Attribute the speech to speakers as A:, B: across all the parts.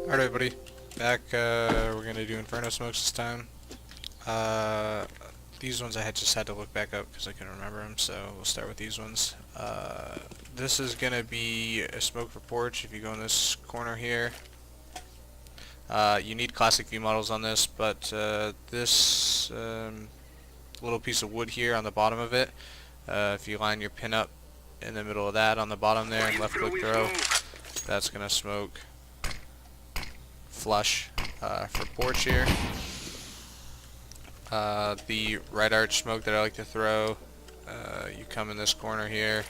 A: Alright everybody, back, we're gonna do Inferno Smokes this time. These ones I just had to look back up because I couldn't remember them, so we'll start with these ones. This is gonna be a smoke for porch. If you go in this corner here, you need classic view models on this, but this little piece of wood here on the bottom of it, if you line your pin up in the middle of that on the bottom there and left click throw, that's gonna smoke flush for porch here. The right arch smoke that I like to throw, you come in this corner here.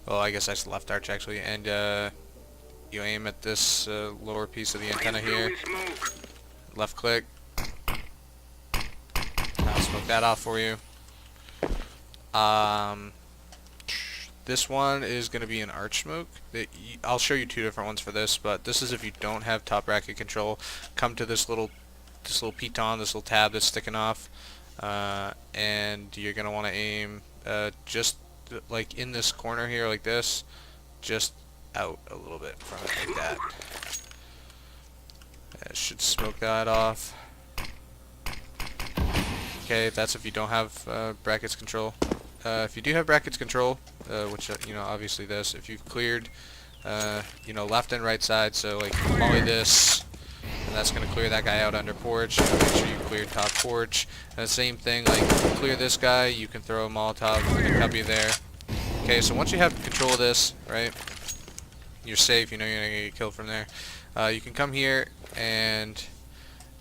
A: Well, I guess that's left arch actually, and you aim at this lower piece of the antenna here. Left click. I'll smoke that off for you. This one is going to be an arch smoke. I'll show you two different ones for this, but this is if you don't have top bracket control. Come to this little piton, this little tab that's sticking off, and you're going to want to aim just like in this corner here, like this, just out a little bit from it, like that. That should smoke that off. Okay, that's if you don't have brackets control. If you do have brackets control, which obviously this, if you've cleared left and right side, so like volley this, and that's gonna clear that guy out under porch. Make sure you clear top porch. And the same thing, like clear this guy, you can throw a Molotov in the cubby there. Okay, so once you have control of this, right, you're safe. You know you're not gonna get killed from there. You can come here and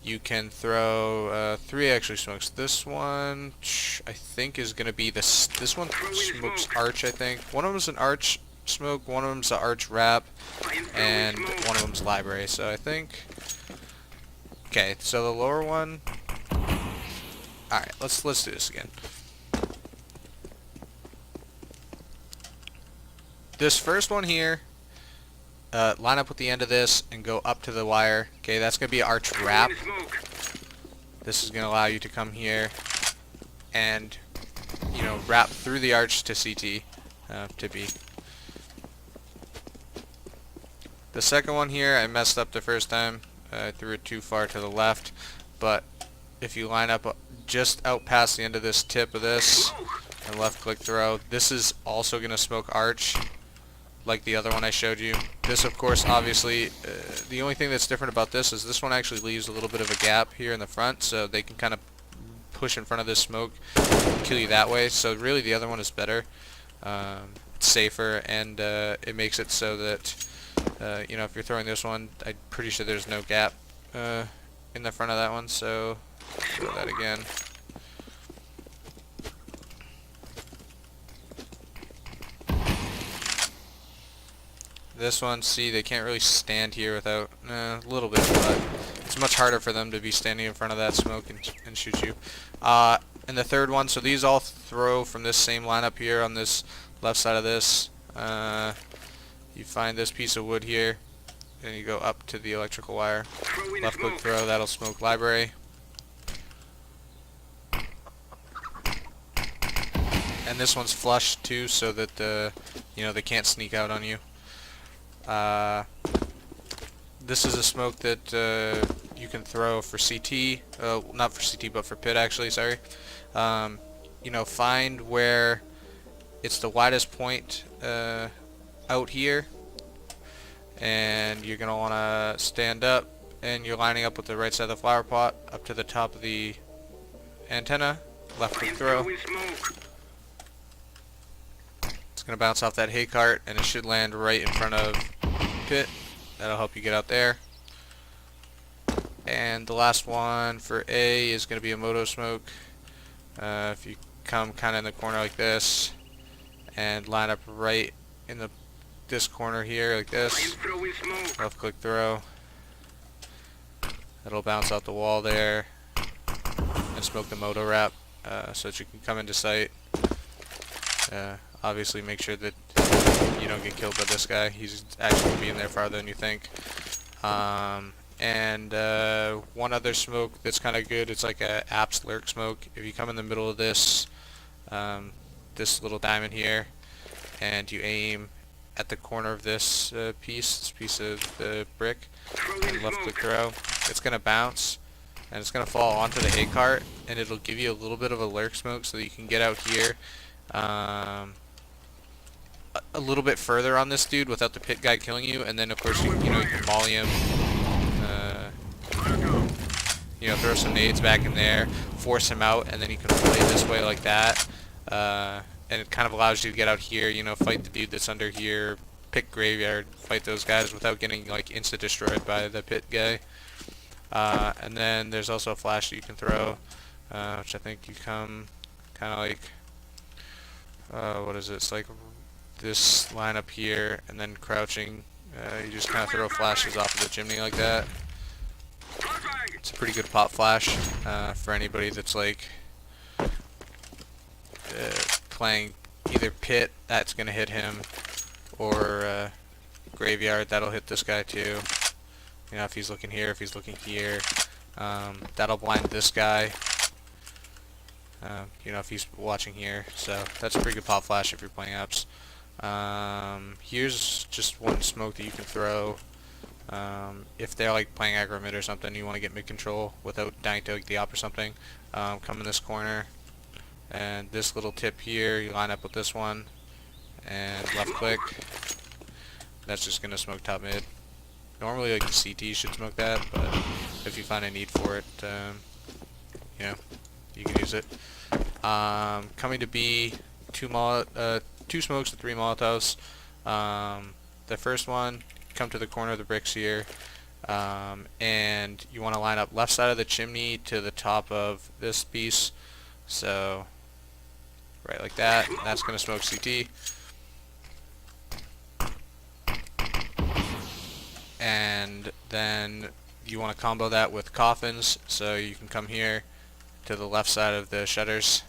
A: you can throw three actually smokes. This one I think is gonna be this. This one smokes arch. I think one of them is an arch smoke, one of them's an arch wrap, and one of them's library. So I think. Okay, so the lower one. All right, let's do this again. This first one here. Line up with the end of this and go up to the wire. Okay, that's going to be arch wrap. This is going to allow you to come here and, wrap through the arch to CT, to B. The second one here, I messed up the first time. I threw it too far to the left, but if you line up just out past the end of this tip of this and left click throw, this is also going to smoke arch like the other one I showed you. This, of course, obviously, the only thing that's different about this is this one actually leaves a little bit of a gap here in the front, so they can kind of push in front of this smoke and kill you that way. So really the other one is better. It's safer, and it makes it so that, if you're throwing this one, I'm pretty sure there's no gap in the front of that one, so throw that again. This one, see, they can't really stand here without a little bit, but it's much harder for them to be standing in front of that smoke and shoot you. And the third one, so these all throw from this same lineup here on this left side of this. You find this piece of wood here, and you go up to the electrical wire. Left click throw, that'll smoke library. And this one's flush too, so that they can't sneak out on you. This is a smoke that you can throw for CT, not for CT but for pit actually, sorry. Find where it's the widest point out here, and you're going to want to stand up, and you're lining up with the right side of the flower pot up to the top of the antenna, left click throw. It's going to bounce off that hay cart, and it should land right in front of pit. That'll help you get out there. And the last one for A is going to be a moto smoke. If you come kind of in the corner like this and line up right in this corner here like this, left click throw, that'll bounce out the wall there and smoke the moto wrap, so that you can come into sight. Obviously make sure that you don't get killed by this guy. He's actually being there farther than you think. And one other smoke that's kind of good, it's like a apps lurk smoke. If you come in the middle of this this little diamond here and you aim at the corner of this piece of the brick, and left click throw. It's going to bounce, and it's going to fall onto the hay cart, and it'll give you a little bit of a lurk smoke so that you can get out here a little bit further on this dude without the pit guy killing you, and then of course you know you can molly him, you know, throw some nades back in there, force him out, and then you can play this way like that, and it kind of allows you to get out here, you know, fight the dude that's under here, pick graveyard, fight those guys without getting like insta destroyed by the pit guy. And then there's also a flash that you can throw, which I think you come kind of like, what is it? It's like this line up here, and then crouching. You just kind of throw flashes off of the chimney like that. It's a pretty good pop flash for anybody that's like playing either pit, that's gonna hit him, or graveyard, that'll hit this guy too. You know, if he's looking here, if he's looking here, that'll blind this guy. You know, if he's watching here, so that's a pretty good pop flash if you're playing ups. Here's just one smoke that you can throw. If they're like playing aggro mid or something, you want to get mid control without dying to like the op or something. Come in this corner, and this little tip here, you line up with this one, and left click. That's just gonna smoke top mid. Normally like the CT should smoke that, but if you find a need for it, you know, you can use it. Coming to B, two smokes and 3 molotovs. The first one, come to the corner of the bricks here, and you want to line up left side of the chimney to the top of this piece, so right like that. That's going to smoke CT. And then you want to combo that with coffins, so you can come here to the left side of the shutters,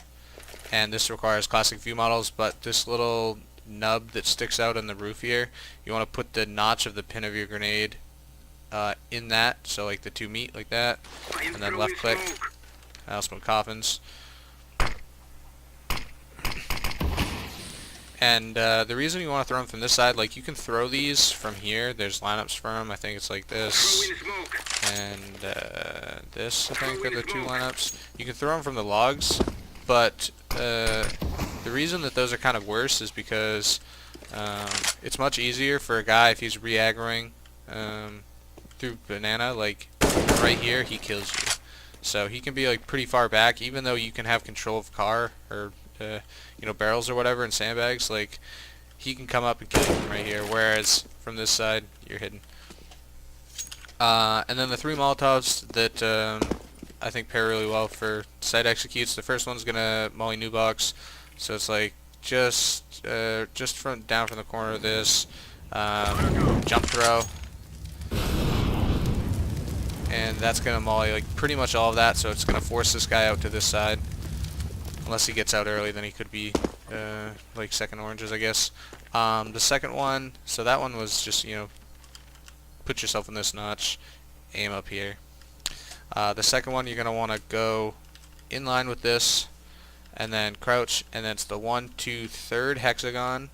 A: and this requires classic view models, but this little nub that sticks out on the roof here, you want to put the notch of the pin of your grenade in that, so like the two meet like that, and then left click. I'll smoke coffins. And the reason you want to throw them from this side, like you can throw these from here, there's lineups for them, I think it's like this, and this I think are the two lineups. You can throw them from the logs, but the reason that those are kind of worse is because it's much easier for a guy if he's re-aggroing through banana, like right here he kills you. So he can be like pretty far back, even though you can have control of car or you know, barrels or whatever and sandbags, like he can come up and kill you from right here, whereas from this side you're hidden. And then the 3 molotovs that I think pair really well for side executes. The first one's gonna molly new box, so it's like just from down from the corner of this, jump throw, and that's gonna molly like pretty much all of that. So it's gonna force this guy out to this side. Unless he gets out early, then he could be like second oranges, I guess. The second one, so that one was just, you know, put yourself in this notch, aim up here. The second one, you're going to want to go in line with this, and then crouch, and then it's the 1, 2, 3rd hexagon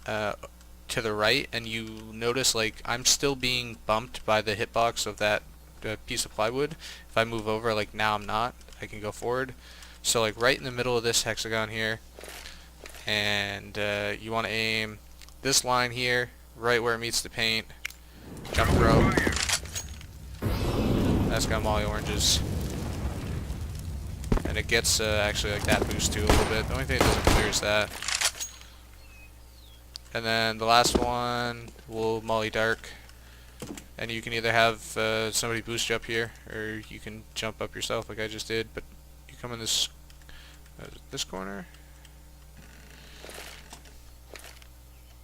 A: to the right, and you notice like I'm still being bumped by the hitbox of that piece of plywood. If I move over, like now I'm not, I can go forward. So like right in the middle of this hexagon here, and you want to aim this line here, right where it meets the paint, jump throw. That's got molly oranges, and it gets actually like that boost too a little bit. The only thing it doesn't clear is that. And then the last one will molly dark, and you can either have somebody boost you up here, or you can jump up yourself like I just did. But you come in this corner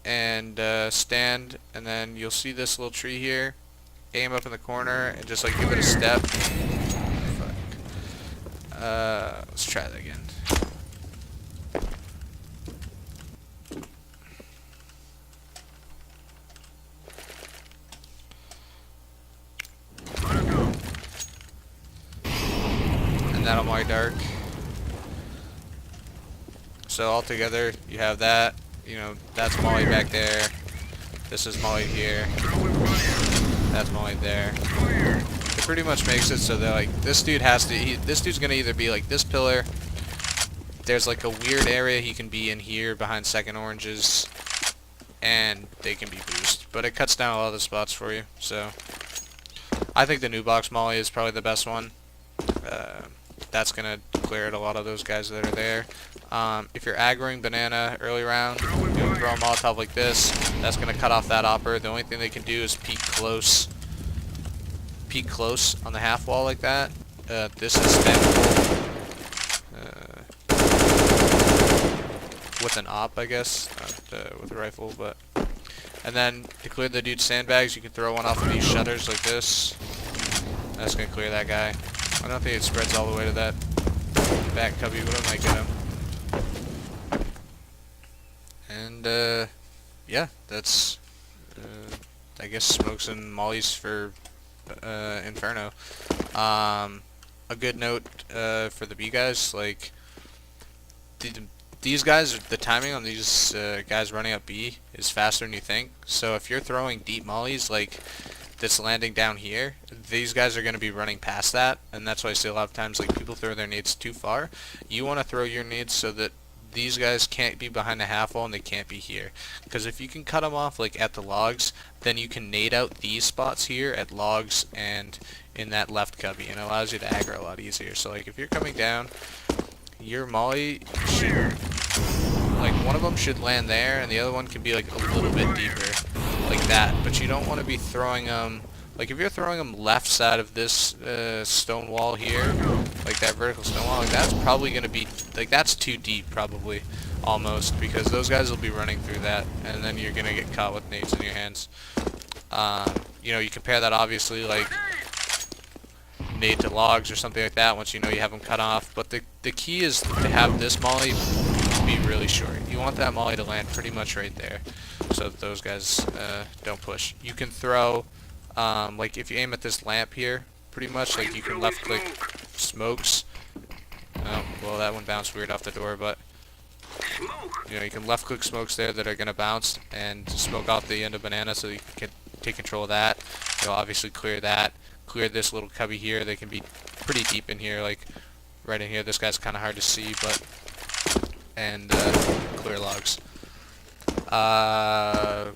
A: and stand, and then you'll see this little tree here. Aim up in the corner and just like give it a step. Fuck. Let's try that again. And that'll molly dark. So all together you have that, you know, that's molly back there, This is molly here. That's molly there. It pretty much makes it so that like this dude has to. This dude's gonna either be like this pillar. There's like a weird area he can be in here behind second oranges, and they can be boost. But it cuts down a lot of the spots for you. So I think the new box molly is probably the best one. That's gonna clear out a lot of those guys that are there. If you're aggroing banana early round, you know, throw a Molotov like this. That's gonna cut off that opper. The only thing they can do is peek close on the half wall like that. This is spammable with an op, I guess, not with a rifle, but. And then to clear the dude's sandbags, you can throw one off of these shutters like this. That's gonna clear that guy. I don't think it spreads all the way to that back cubby, but it might get him. And yeah, that's I guess smokes and mollies for Inferno. A good note for the B guys, like these guys, the timing on these guys running up B is faster than you think. So if you're throwing deep mollies like that's landing down here, these guys are going to be running past that, and that's why I say a lot of times like people throw their nades too far. You want to throw your nades so that these guys can't be behind the half wall and they can't be here, because if you can cut them off like at the logs, then you can nade out these spots here at logs and in that left cubby, and it allows you to aggro a lot easier. So like if you're coming down, your molly should, like one of them should land there and the other one can be like a little bit deeper like that, but you don't want to be throwing them like if you're throwing them left side of this stone wall here, like that vertical stone wall, like that's probably going to be like that's too deep probably almost, because those guys will be running through that and then you're going to get caught with nades in your hands. You know, you compare that obviously like nade to logs or something like that once you know you have them cut off, but the key is to have this molly be really short. You want that molly to land pretty much right there so that those guys don't push. You can throw like if you aim at this lamp here, pretty much like you can left click smokes. Oh, well that one bounced weird off the door, but you know, you can left click smokes there that are gonna bounce and smoke off the end of banana so you can take control of that. You'll obviously clear that. Clear this little cubby here. They can be pretty deep in here, like right in here. This guy's kind of hard to see, but and clear logs. A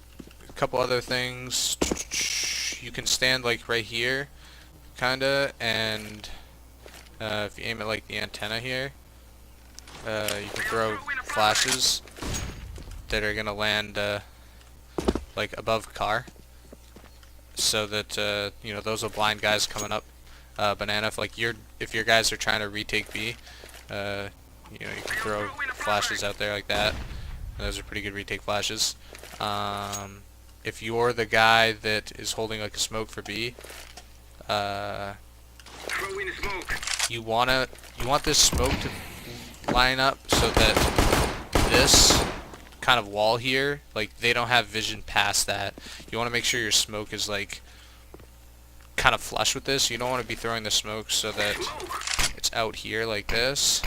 A: couple other things. You can stand like right here, kinda, and if you aim at like the antenna here, you can throw flashes that are gonna land like above car, so that you know, those are blind guys coming up banana. If your guys are trying to retake B, you know, you can throw flashes out there like that. Those are pretty good retake flashes. If you're the guy that is holding like a smoke for B, you want this smoke to line up so that this kind of wall here, like they don't have vision past that. You want to make sure your smoke is like kind of flush with this. You don't want to be throwing the smoke so that it's out here like this,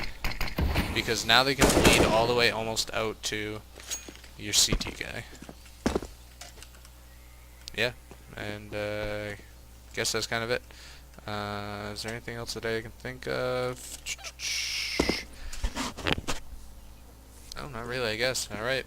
A: because now they can lead all the way almost out to your CT guy. Yeah, and I guess that's kind of it. Is there anything else that I can think of? Oh, not really, I guess. Alright.